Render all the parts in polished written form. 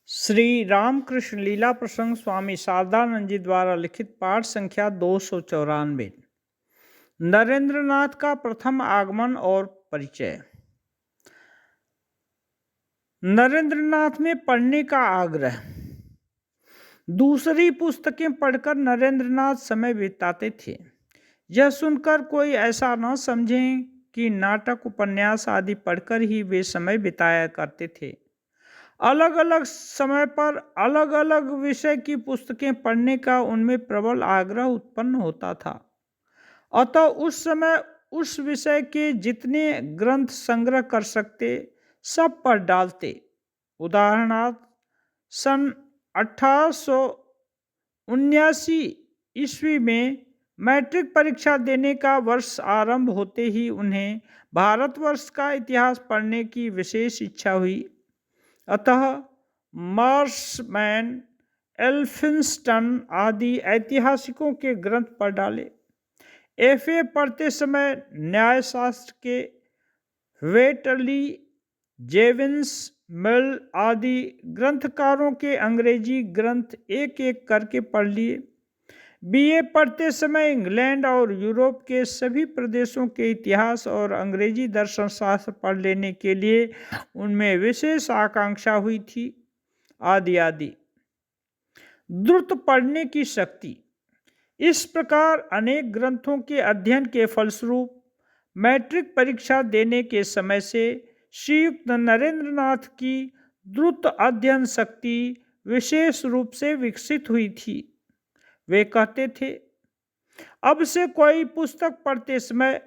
श्री रामकृष्ण लीला प्रसंग स्वामी शारदानंद जी द्वारा लिखित पाठ संख्या 294। नरेंद्रनाथ का प्रथम आगमन और परिचय। नरेंद्रनाथ में पढ़ने का आग्रह। दूसरी पुस्तकें पढ़कर नरेंद्रनाथ समय बिताते थे। यह सुनकर कोई ऐसा न समझें कि नाटक उपन्यास आदि पढ़कर ही वे समय बिताया करते थे। अलग अलग समय पर अलग अलग विषय की पुस्तकें पढ़ने का उनमें प्रबल आग्रह उत्पन्न होता था। अतः उस समय उस विषय के जितने ग्रंथ संग्रह कर सकते सब पढ़ डालते। उदाहरणार्थ सन 1879 ईस्वी में मैट्रिक परीक्षा देने का वर्ष आरंभ होते ही उन्हें भारतवर्ष का इतिहास पढ़ने की विशेष इच्छा हुई। अतः मार्शमैन, एल्फिंस्टन आदि ऐतिहासिकों के ग्रंथ पढ़ डाले। एफए पढ़ते समय न्यायशास्त्र के वेटली, जेविन्स, मिल आदि ग्रंथकारों के अंग्रेजी ग्रंथ एक एक करके पढ़ लिए। बीए पढ़ते समय इंग्लैंड और यूरोप के सभी प्रदेशों के इतिहास और अंग्रेजी दर्शन शास्त्र पढ़ लेने के लिए उनमें विशेष आकांक्षा हुई थी, आदि आदि। द्रुत पढ़ने की शक्ति। इस प्रकार अनेक ग्रंथों के अध्ययन के फलस्वरूप मैट्रिक परीक्षा देने के समय से श्रीयुक्त नरेंद्रनाथ की द्रुत अध्ययन शक्ति विशेष रूप से विकसित हुई थी। वे कहते थे, अब से कोई पुस्तक पढ़ते समय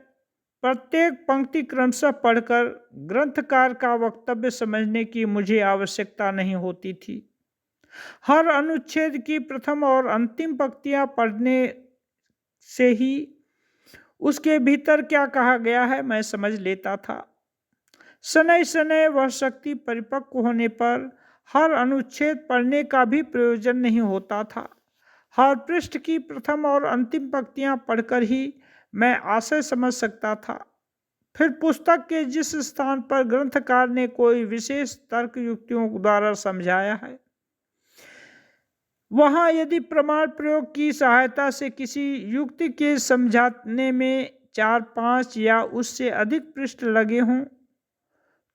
प्रत्येक पंक्ति क्रमशः पढ़कर ग्रंथकार का वक्तव्य समझने की मुझे आवश्यकता नहीं होती थी। हर अनुच्छेद की प्रथम और अंतिम पंक्तियां पढ़ने से ही उसके भीतर क्या कहा गया है मैं समझ लेता था। शनै शनै वह शक्ति परिपक्व होने पर हर अनुच्छेद पढ़ने का भी प्रयोजन नहीं होता था। हर पृष्ठ की प्रथम और अंतिम पंक्तियां पढ़कर ही मैं आशय समझ सकता था। फिर पुस्तक के जिस स्थान पर ग्रंथकार ने कोई विशेष तर्क युक्तियों द्वारा समझाया है, वहां यदि प्रमाण प्रयोग की सहायता से किसी युक्ति के समझाने में 4-5 या उससे अधिक पृष्ठ लगे हों,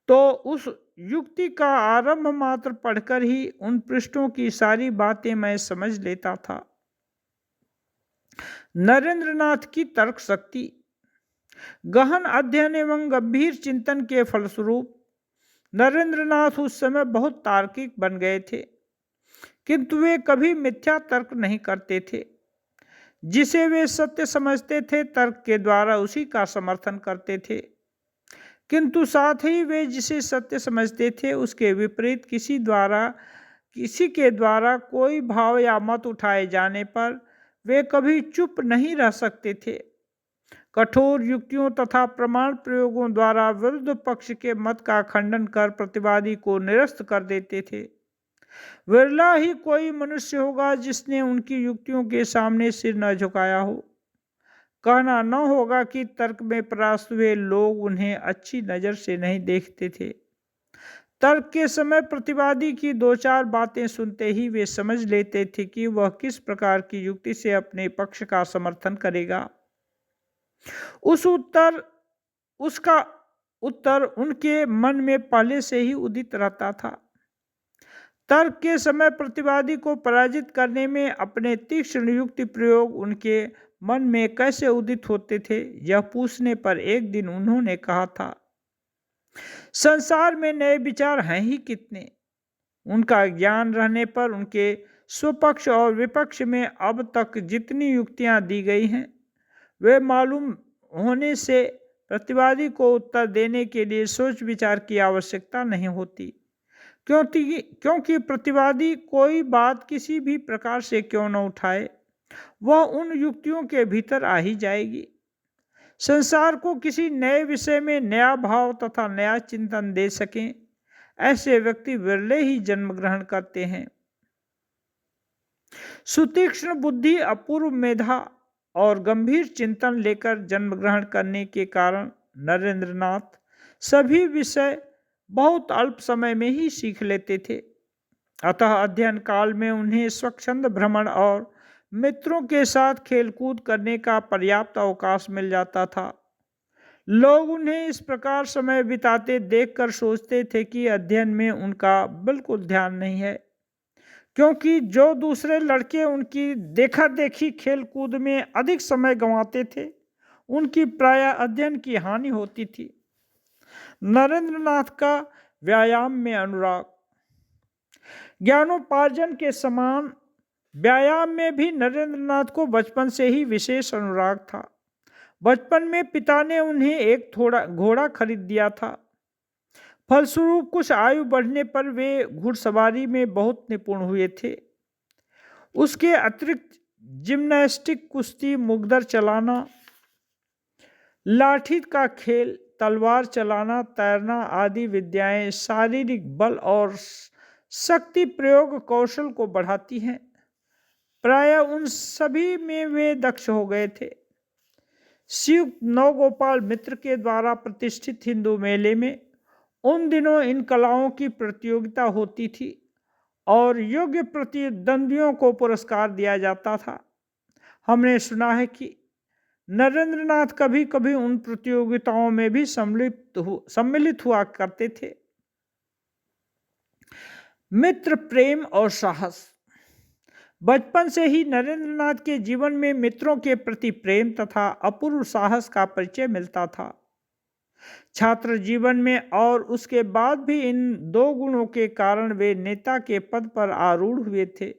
तो उस युक्ति का आरंभ मात्र पढ़कर ही उन पृष्ठों की सारी बातें मैं समझ लेता था। नरेंद्रनाथ की तर्क शक्ति। गहन अध्ययन एवं गंभीर चिंतन के फलस्वरूप नरेंद्रनाथ उस समय बहुत तार्किक बन गए थे, किंतु वे कभी मिथ्या तर्क नहीं करते थे। जिसे वे सत्य समझते थे तर्क के द्वारा उसी का समर्थन करते थे, किंतु साथ ही वे जिसे सत्य समझते थे उसके विपरीत किसी के द्वारा कोई भाव या मत उठाए जाने पर वे कभी चुप नहीं रह सकते थे। कठोर युक्तियों तथा प्रमाण प्रयोगों द्वारा विरुद्ध पक्ष के मत का खंडन कर प्रतिवादी को निरस्त कर देते थे। विरला ही कोई मनुष्य होगा जिसने उनकी युक्तियों के सामने सिर न झुकाया हो। कहना न होगा कि तर्क में परास्त हुए लोग उन्हें अच्छी नज़र से नहीं देखते थे। तर्क के समय प्रतिवादी की 2-4 बातें सुनते ही वे समझ लेते थे कि वह किस प्रकार की युक्ति से अपने पक्ष का समर्थन करेगा। उसका उत्तर उनके मन में पहले से ही उदित रहता था। तर्क के समय प्रतिवादी को पराजित करने में अपने तीक्ष्ण युक्ति प्रयोग उनके मन में कैसे उदित होते थे, यह पूछने पर एक दिन उन्होंने कहा था, संसार में नए विचार हैं ही कितने। उनका ज्ञान रहने पर उनके स्वपक्ष और विपक्ष में अब तक जितनी युक्तियां दी गई हैं, वे मालूम होने से प्रतिवादी को उत्तर देने के लिए सोच विचार की आवश्यकता नहीं होती, क्योंकि प्रतिवादी कोई बात किसी भी प्रकार से क्यों न उठाए, वह उन युक्तियों के भीतर आ ही जाएगी। संसार को किसी नए विषय में नया भाव तथा नया चिंतन दे सकें, ऐसे व्यक्ति विरले ही जन्म ग्रहण करते हैं। सुतीक्ष्ण बुद्धि, अपूर्व मेधा और गंभीर चिंतन लेकर जन्म ग्रहण करने के कारण नरेंद्रनाथ सभी विषय बहुत अल्प समय में ही सीख लेते थे। अतः अध्ययन काल में उन्हें स्वच्छंद भ्रमण और मित्रों के साथ खेलकूद करने का पर्याप्त अवकाश मिल जाता था। लोग उन्हें इस प्रकार समय बिताते देखकर सोचते थे कि अध्ययन में उनका बिल्कुल ध्यान नहीं है, क्योंकि जो दूसरे लड़के उनकी देखा देखी खेल कूद में अधिक समय गंवाते थे, उनकी प्रायः अध्ययन की हानि होती थी। नरेंद्रनाथ का व्यायाम में अनुराग। ज्ञानोपार्जन के समान व्यायाम में भी नरेंद्रनाथ को बचपन से ही विशेष अनुराग था। बचपन में पिता ने उन्हें एक घोड़ा खरीद दिया था। फलस्वरूप कुछ आयु बढ़ने पर वे घुड़सवारी में बहुत निपुण हुए थे। उसके अतिरिक्त जिम्नास्टिक, कुश्ती, मुगदर चलाना, लाठी का खेल, तलवार चलाना, तैरना आदि विद्याएं शारीरिक बल और शक्ति प्रयोग कौशल को बढ़ाती हैं। प्रायः उन सभी में वे दक्ष हो गए थे। श्रीयुक्त नवगोपाल मित्र के द्वारा प्रतिष्ठित हिंदू मेले में उन दिनों इन कलाओं की प्रतियोगिता होती थी और योग्य प्रतिद्वंदियों को पुरस्कार दिया जाता था। हमने सुना है कि नरेंद्रनाथ कभी कभी उन प्रतियोगिताओं में भी सम्मिलित हुआ करते थे। मित्र प्रेम और साहस। बचपन से ही नरेंद्रनाथ के जीवन में मित्रों के प्रति प्रेम तथा अपूर्व साहस का परिचय मिलता था। छात्र जीवन में और उसके बाद भी इन दो गुणों के कारण वे नेता के पद पर आरूढ़ हुए थे।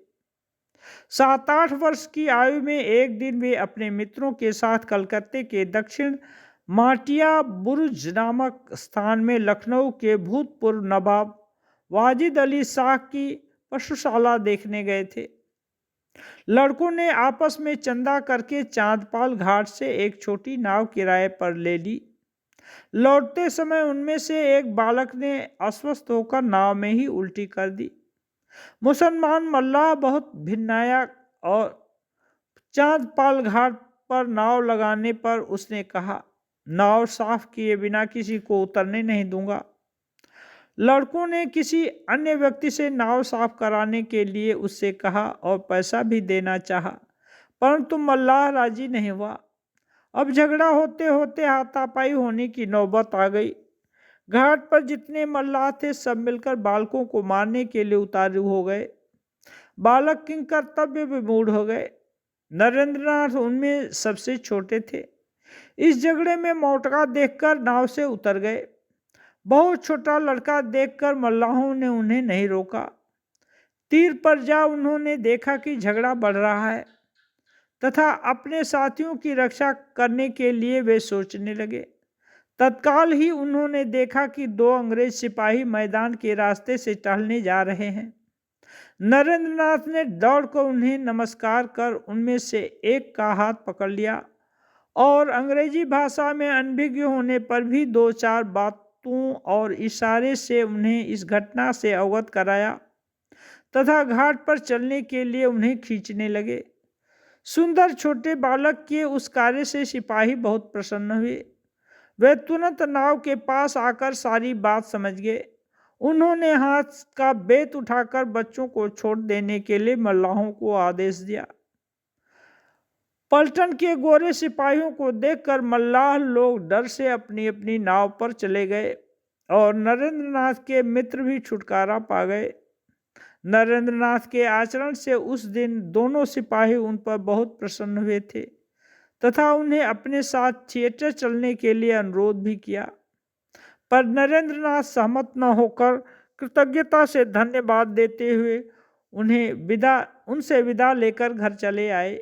7-8 वर्ष की आयु में एक दिन वे अपने मित्रों के साथ कलकत्ते के दक्षिण माटिया बुरुज नामक स्थान में लखनऊ के भूतपूर्व नवाब वाजिद अली शाह की पशुशाला देखने गए थे। लड़कों ने आपस में चंदा करके चांदपाल घाट से एक छोटी नाव किराए पर ले ली। लौटते समय उनमें से एक बालक ने अस्वस्थ होकर नाव में ही उल्टी कर दी। मुसलमान मल्लाह बहुत भिन्नाया और चांदपाल घाट पर नाव लगाने पर उसने कहा, नाव साफ किए बिना किसी को उतरने नहीं दूंगा। लड़कों ने किसी अन्य व्यक्ति से नाव साफ कराने के लिए उससे कहा और पैसा भी देना चाहा, परंतु मल्लाह राजी नहीं हुआ। अब झगड़ा होते होते हाथापाई होने की नौबत आ गई। घाट पर जितने मल्लाह थे सब मिलकर बालकों को मारने के लिए उतारू हो गए। बालक किंकर्तव्य विमूढ़ हो गए। नरेंद्रनाथ उनमें सबसे छोटे थे। इस झगड़े में मोटका देखकर नाव से उतर गए। बहुत छोटा लड़का देखकर मल्लाहों ने उन्हें नहीं रोका। तीर पर जा उन्होंने देखा कि झगड़ा बढ़ रहा है तथा अपने साथियों की रक्षा करने के लिए वे सोचने लगे। तत्काल ही उन्होंने देखा कि 2 अंग्रेज सिपाही मैदान के रास्ते से टहलने जा रहे हैं। नरेंद्रनाथ ने दौड़कर उन्हें नमस्कार कर उनमें से एक का हाथ पकड़ लिया और अंग्रेजी भाषा में अनभिज्ञ होने पर भी 2-4 बातों और इशारे से उन्हें इस घटना से अवगत कराया तथा घाट पर चलने के लिए उन्हें खींचने लगे। सुंदर छोटे बालक के उस कार्य से सिपाही बहुत प्रसन्न हुए। वे तुरंत नाव के पास आकर सारी बात समझ गए। उन्होंने हाथ का बेत उठाकर बच्चों को छोड़ देने के लिए मल्लाहों को आदेश दिया। पलटन के गोरे सिपाहियों को देखकर मल्लाह लोग डर से अपनी अपनी नाव पर चले गए और नरेंद्रनाथ के मित्र भी छुटकारा पा गए। नरेंद्रनाथ के आचरण से उस दिन दोनों सिपाही उन पर बहुत प्रसन्न हुए थे तथा उन्हें अपने साथ थिएटर चलने के लिए अनुरोध भी किया, पर नरेंद्रनाथ सहमत न होकर कृतज्ञता से धन्यवाद देते हुए उनसे विदा लेकर घर चले आए।